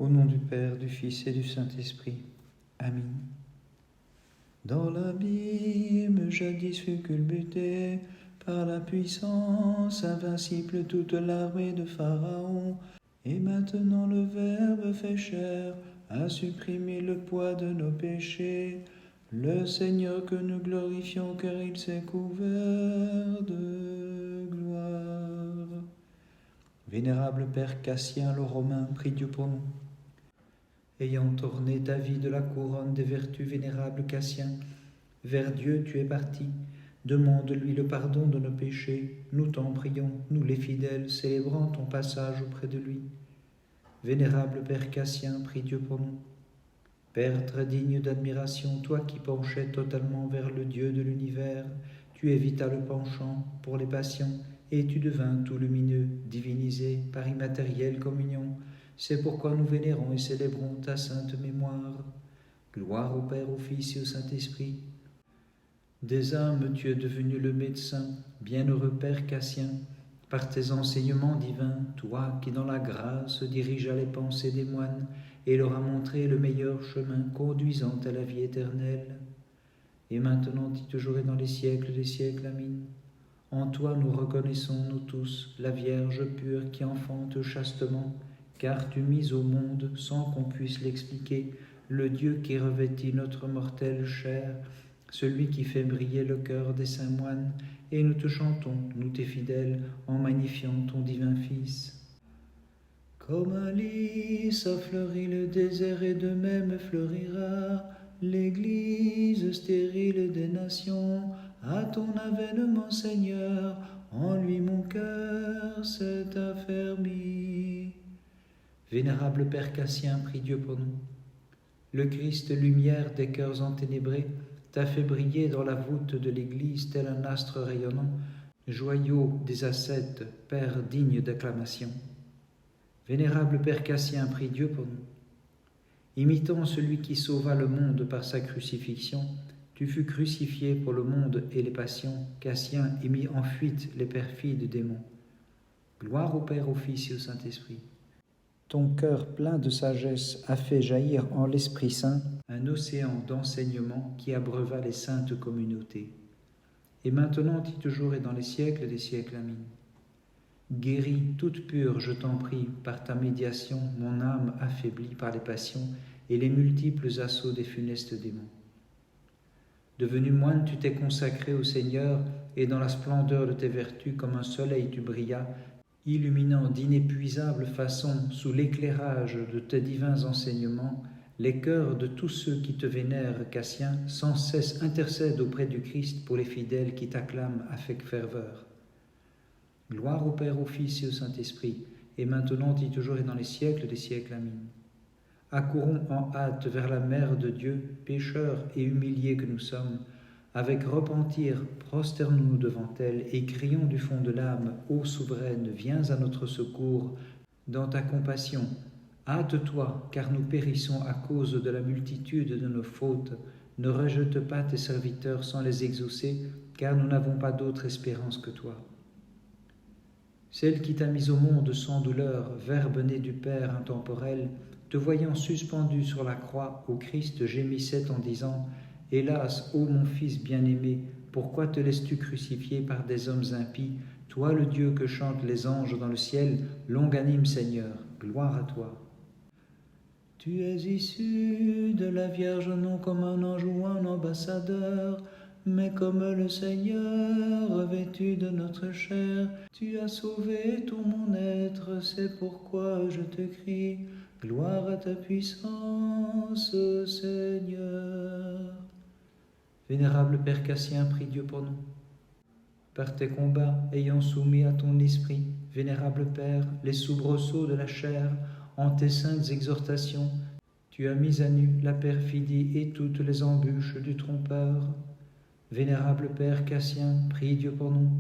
Au nom du Père, du Fils et du Saint-Esprit. Amen. Dans l'abîme, jadis fut culbutée, par la puissance invincible toute l'armée de Pharaon, et maintenant le Verbe fait chair, a supprimé le poids de nos péchés. Le Seigneur que nous glorifions, car il s'est couvert de gloire. Vénérable Père Cassien le Romain, prie Dieu pour nous. Ayant orné ta vie de la couronne des vertus, vénérable Cassien, vers Dieu tu es parti. Demande-lui le pardon de nos péchés. Nous t'en prions, nous les fidèles, célébrant ton passage auprès de lui. Vénérable Père Cassien, prie Dieu pour nous. Père très digne d'admiration, toi qui penchais totalement vers le Dieu de l'univers, tu évitas le penchant pour les passions, et tu devins tout lumineux, divinisé par immatérielle communion. C'est pourquoi nous vénérons et célébrons ta sainte mémoire. Gloire au Père, au Fils et au Saint-Esprit. Des âmes, tu es devenu le médecin, bienheureux Père Cassien, par tes enseignements divins, toi qui dans la grâce dirigea les pensées des moines et leur a montré le meilleur chemin conduisant à la vie éternelle. Et maintenant, et toujours et dans les siècles des siècles, Amen. En toi nous reconnaissons, nous tous, la Vierge pure qui enfante chastement, car tu mis au monde, sans qu'on puisse l'expliquer, le Dieu qui revêtit notre mortelle chair, celui qui fait briller le cœur des saints moines, et nous te chantons, nous tes fidèles, en magnifiant ton divin Fils. Comme un lys a fleuri le désert, et de même fleurira l'Église stérile des nations. À ton avènement, Seigneur, en lui mon cœur s'est affermi. Vénérable Père Cassien, prie Dieu pour nous. Le Christ, lumière des cœurs enténébrés, t'a fait briller dans la voûte de l'Église tel un astre rayonnant, joyau des ascètes, Père digne d'acclamation. Vénérable Père Cassien, prie Dieu pour nous. Imitant celui qui sauva le monde par sa crucifixion, tu fus crucifié pour le monde et les passions, Cassien, et mis en fuite les perfides démons. Gloire au Père, au Fils et au Saint-Esprit. Ton cœur plein de sagesse a fait jaillir en l'Esprit Saint un océan d'enseignement qui abreuva les saintes communautés. Et maintenant, et toujours et dans les siècles des siècles, Amen. Guéris toute pure, je t'en prie, par ta médiation, mon âme affaiblie par les passions et les multiples assauts des funestes démons. Devenu moine, tu t'es consacré au Seigneur, et dans la splendeur de tes vertus, comme un soleil tu brillas, illuminant d'inépuisable façon, sous l'éclairage de tes divins enseignements, les cœurs de tous ceux qui te vénèrent, Cassien, sans cesse intercèdent auprès du Christ pour les fidèles qui t'acclament avec ferveur. Gloire au Père, au Fils et au Saint-Esprit, et maintenant et toujours et dans les siècles des siècles. Amen. Accourons en hâte vers la Mère de Dieu, pécheurs et humiliés que nous sommes. Avec repentir, prosternons-nous devant elle et crions du fond de l'âme, ô souveraine, viens à notre secours. Dans ta compassion, hâte-toi, car nous périssons à cause de la multitude de nos fautes. Ne rejette pas tes serviteurs sans les exaucer, car nous n'avons pas d'autre espérance que toi. Celle qui t'a mis au monde sans douleur, Verbe né du Père intemporel, te voyant suspendu sur la croix, au Christ gémissait en disant « Hélas, ô mon Fils bien-aimé, pourquoi te laisses-tu crucifier par des hommes impies, toi le Dieu que chantent les anges dans le ciel, longanime Seigneur, gloire à toi. » Tu es issu de la Vierge non comme un ange ou un ambassadeur, mais comme le Seigneur, revêtu de notre chair, tu as sauvé tout mon être, c'est pourquoi je te crie, gloire à ta puissance, Seigneur. Vénérable Père Cassien, prie Dieu pour nous. Par tes combats, ayant soumis à ton esprit, vénérable Père, les soubresauts de la chair, en tes saintes exhortations, tu as mis à nu la perfidie et toutes les embûches du trompeur. Vénérable Père Cassien, prie Dieu pour nous.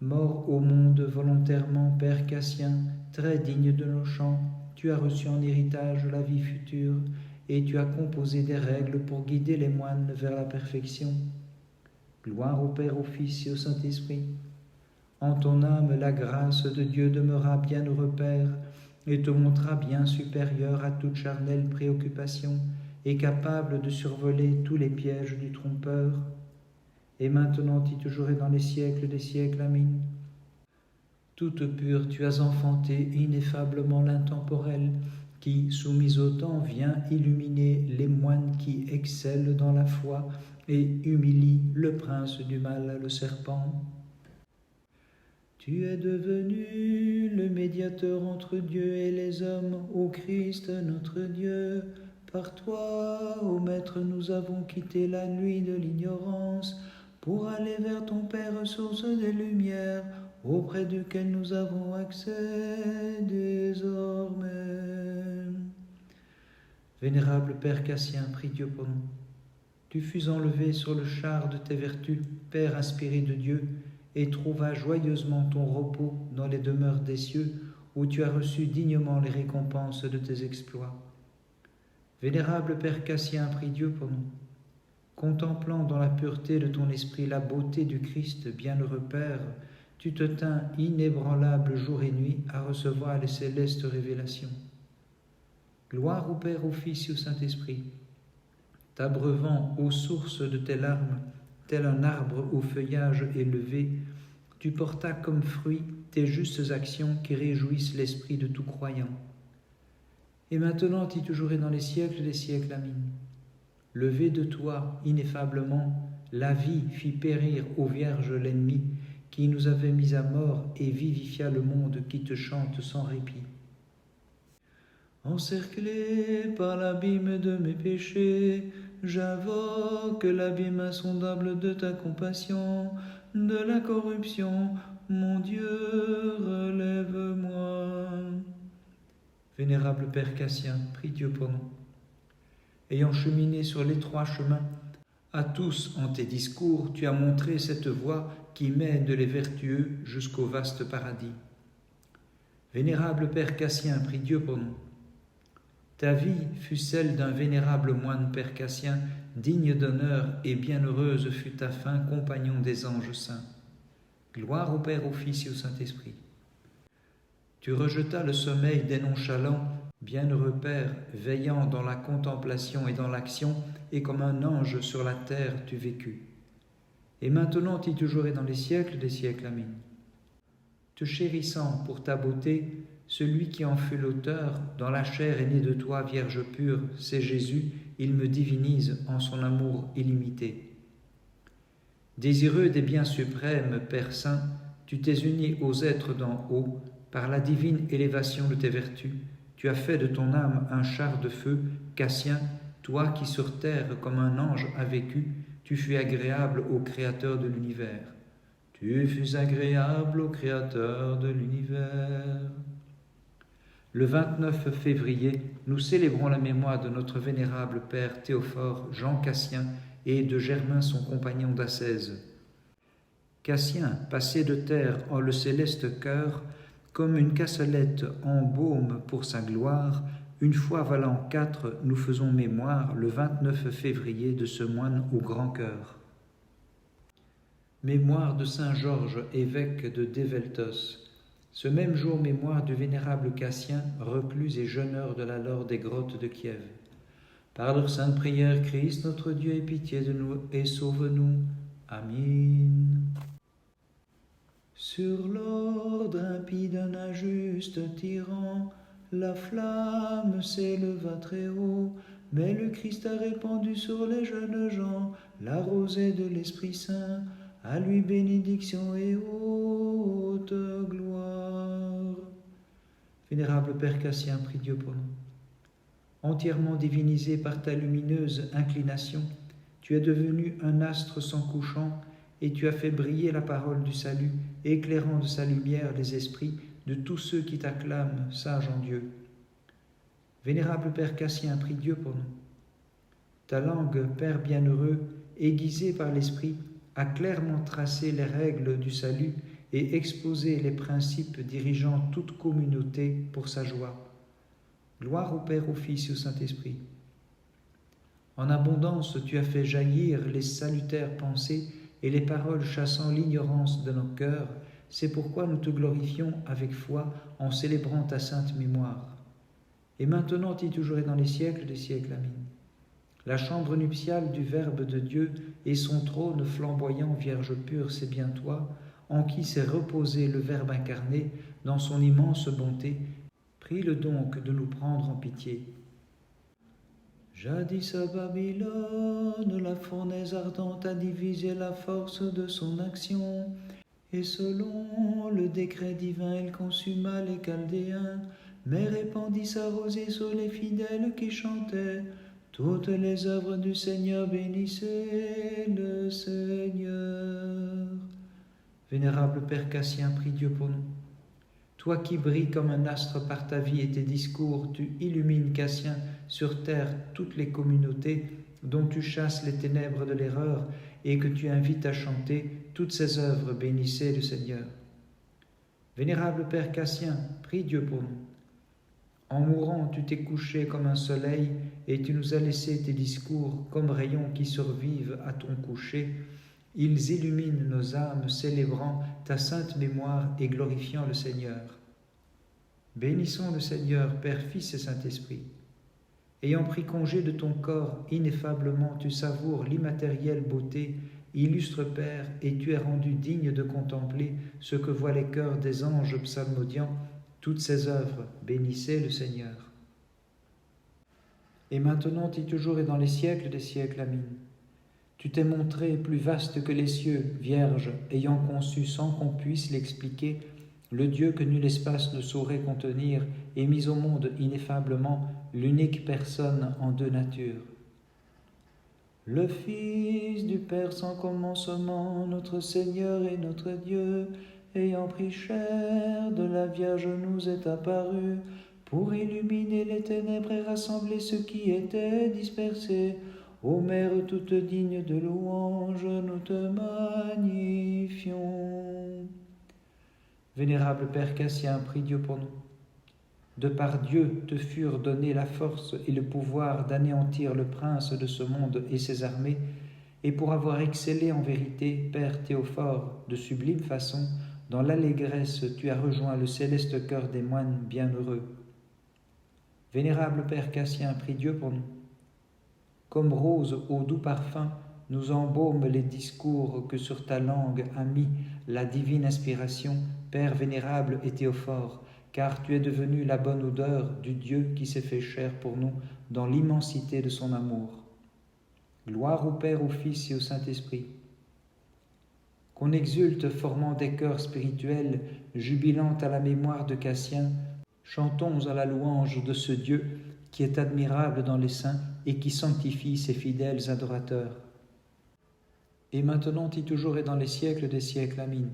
Mort au monde volontairement, Père Cassien, très digne de nos chants, tu as reçu en héritage la vie future, et tu as composé des règles pour guider les moines vers la perfection. Gloire au Père, au Fils et au Saint-Esprit. En ton âme, la grâce de Dieu demeura, bienheureux Père, et te montra bien supérieur à toute charnelle préoccupation et capable de survoler tous les pièges du trompeur, et maintenant et toujours et dans les siècles des siècles. Amen. Toute pure, tu as enfanté ineffablement l'intemporel, qui, soumis au temps, vient illuminer les moines qui excellent dans la foi et humilie le prince du mal, le serpent. Tu es devenu le médiateur entre Dieu et les hommes, ô Christ notre Dieu. Par toi, ô Maître, nous avons quitté la nuit de l'ignorance pour aller vers ton Père, source des lumières, auprès duquel nous avons accès désormais. Vénérable Père Cassien, prie Dieu pour nous. Tu fus enlevé sur le char de tes vertus, Père inspiré de Dieu, et trouva joyeusement ton repos dans les demeures des cieux, où tu as reçu dignement les récompenses de tes exploits. Vénérable Père Cassien, prie Dieu pour nous. Contemplant dans la pureté de ton esprit la beauté du Christ, bienheureux Père, tu te tins inébranlable jour et nuit à recevoir les célestes révélations. Gloire au Père, au Fils et au Saint-Esprit. T'abreuvant aux sources de tes larmes, tel un arbre au feuillage élevé, tu portas comme fruit tes justes actions qui réjouissent l'esprit de tout croyant. Et maintenant et toujours et dans les siècles des siècles. Amen. Levé de toi, ineffablement, la vie fit périr aux vierges l'ennemi, qui nous avait mis à mort et vivifia le monde qui te chante sans répit. Encerclé par l'abîme de mes péchés, j'invoque l'abîme insondable de ta compassion, de la corruption, mon Dieu, relève-moi. Vénérable Père Cassien, prie Dieu pour nous. Ayant cheminé sur l'étroit chemin, à tous en tes discours, tu as montré cette voie qui mène les vertueux jusqu'au vaste paradis. Vénérable Père Cassien, prie Dieu pour nous. Ta vie fut celle d'un vénérable moine Père Cassien, digne d'honneur et bienheureuse fut ta fin, compagnon des anges saints. Gloire au Père, au Fils et au Saint-Esprit. Tu rejetas le sommeil des nonchalants, bienheureux Père, veillant dans la contemplation et dans l'action, et comme un ange sur la terre tu vécus. Et maintenant et toujours et dans les siècles des siècles. Amen. Te chérissant pour ta beauté, celui qui en fut l'auteur, dans la chair est né de toi, Vierge pure, c'est Jésus, il me divinise en son amour illimité. Désireux des biens suprêmes, Père Saint, tu t'es uni aux êtres d'en haut, par la divine élévation de tes vertus, tu as fait de ton âme un char de feu, Cassien, toi qui sur terre comme un ange as vécu, tu fus agréable au Créateur de l'univers. Tu fus agréable au Créateur de l'univers. Le 29 février, nous célébrons la mémoire de notre vénérable Père Théophore Jean Cassien et de Germain son compagnon d'ascèse. Cassien, passé de terre en le céleste cœur, comme une cassolette en baume pour sa gloire, une fois valant 4, nous faisons mémoire le 29 février de ce moine au grand cœur. Mémoire de saint Georges, évêque de Déveltos. Ce même jour, mémoire du vénérable Cassien, reclus et jeûneur de la Laure des grottes de Kiev. Par leur sainte prière, Christ, notre Dieu, ait pitié de nous et sauve-nous. Amen. Sur l'ordre impie d'un injuste tyran, la flamme s'éleva très haut, mais le Christ a répandu sur les jeunes gens la rosée de l'Esprit Saint. À lui bénédiction et haute gloire. Vénérable Père Cassien, prie Dieu pour nous. Entièrement divinisé par ta lumineuse inclination, tu es devenu un astre sans couchant, et tu as fait briller la parole du salut, éclairant de sa lumière les esprits de tous ceux qui t'acclament, sage en Dieu. Vénérable Père Cassien, prie Dieu pour nous. Ta langue, Père bienheureux, aiguisée par l'Esprit, a clairement tracé les règles du salut et exposé les principes dirigeant toute communauté pour sa joie. Gloire au Père, au Fils et au Saint-Esprit. En abondance, tu as fait jaillir les salutaires pensées et les paroles chassant l'ignorance de nos cœurs, c'est pourquoi nous te glorifions avec foi en célébrant ta sainte mémoire. Et maintenant et toujours et dans les siècles des siècles. Amen. La chambre nuptiale du Verbe de Dieu et son trône flamboyant, Vierge pure, c'est bien toi, en qui s'est reposé le Verbe incarné dans son immense bonté. Prie-le donc de nous prendre en pitié. Jadis à Babylone, la fournaise ardente a divisé la force de son action, et selon le décret divin, elle consuma les Chaldéens, mais répandit sa rosée sur les fidèles qui chantaient. Toutes les œuvres du Seigneur, bénissez le Seigneur. Vénérable Père Cassien, prie Dieu pour nous. Toi qui brilles comme un astre par ta vie et tes discours, tu illumines, Cassien, sur terre toutes les communautés dont tu chasses les ténèbres de l'erreur et que tu invites à chanter toutes ces œuvres, bénissez le Seigneur. Vénérable Père Cassien, prie Dieu pour nous. En mourant, tu t'es couché comme un soleil et tu nous as laissé tes discours comme rayons qui survivent à ton coucher. Ils illuminent nos âmes, célébrant ta sainte mémoire et glorifiant le Seigneur. Bénissons le Seigneur, Père, Fils et Saint-Esprit. Ayant pris congé de ton corps, ineffablement tu savoures l'immatérielle beauté, illustre Père, et tu es rendu digne de contempler ce que voient les cœurs des anges psalmodiants, toutes ces œuvres, bénissez le Seigneur. Et maintenant et toujours et dans les siècles des siècles, Amen. Tu t'es montré plus vaste que les cieux, Vierge, ayant conçu sans qu'on puisse l'expliquer, le Dieu que nul espace ne saurait contenir, et mis au monde ineffablement l'unique personne en deux natures. Le Fils du Père sans commencement, notre Seigneur et notre Dieu, ayant pris chair de la Vierge nous est apparu, pour illuminer les ténèbres et rassembler ceux qui étaient dispersés. Ô Mère toute digne de louange, nous te magnifions. Vénérable Père Cassien, prie Dieu pour nous. De par Dieu te furent donnés la force et le pouvoir d'anéantir le prince de ce monde et ses armées, et pour avoir excellé en vérité, Père Théophore, de sublime façon, dans l'allégresse tu as rejoint le céleste cœur des moines bienheureux. Vénérable Père Cassien, prie Dieu pour nous. Comme rose au doux parfum, nous embaume les discours que sur ta langue a mis la divine inspiration, Père vénérable et Théophore, car tu es devenu la bonne odeur du Dieu qui s'est fait chair pour nous dans l'immensité de son amour. Gloire au Père, au Fils et au Saint-Esprit. Qu'on exulte formant des chœurs spirituels, jubilant à la mémoire de Cassien, chantons à la louange de ce Dieu qui est admirable dans les saints et qui sanctifie ses fidèles adorateurs. Et maintenant et toujours et dans les siècles des siècles, Amen.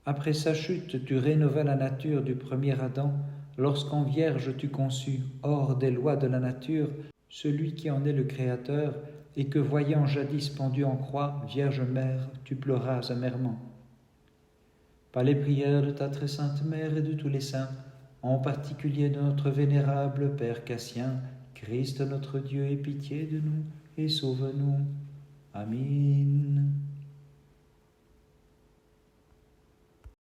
Après sa chute, tu rénovas la nature du premier Adam, lorsqu'en vierge tu conçus, hors des lois de la nature, celui qui en est le Créateur, et que voyant jadis pendu en croix, Vierge Mère, tu pleuras amèrement. Par les prières de ta très sainte Mère et de tous les saints, en particulier de notre vénérable Père Cassien, Christ notre Dieu, aie pitié de nous et sauve-nous. Amen.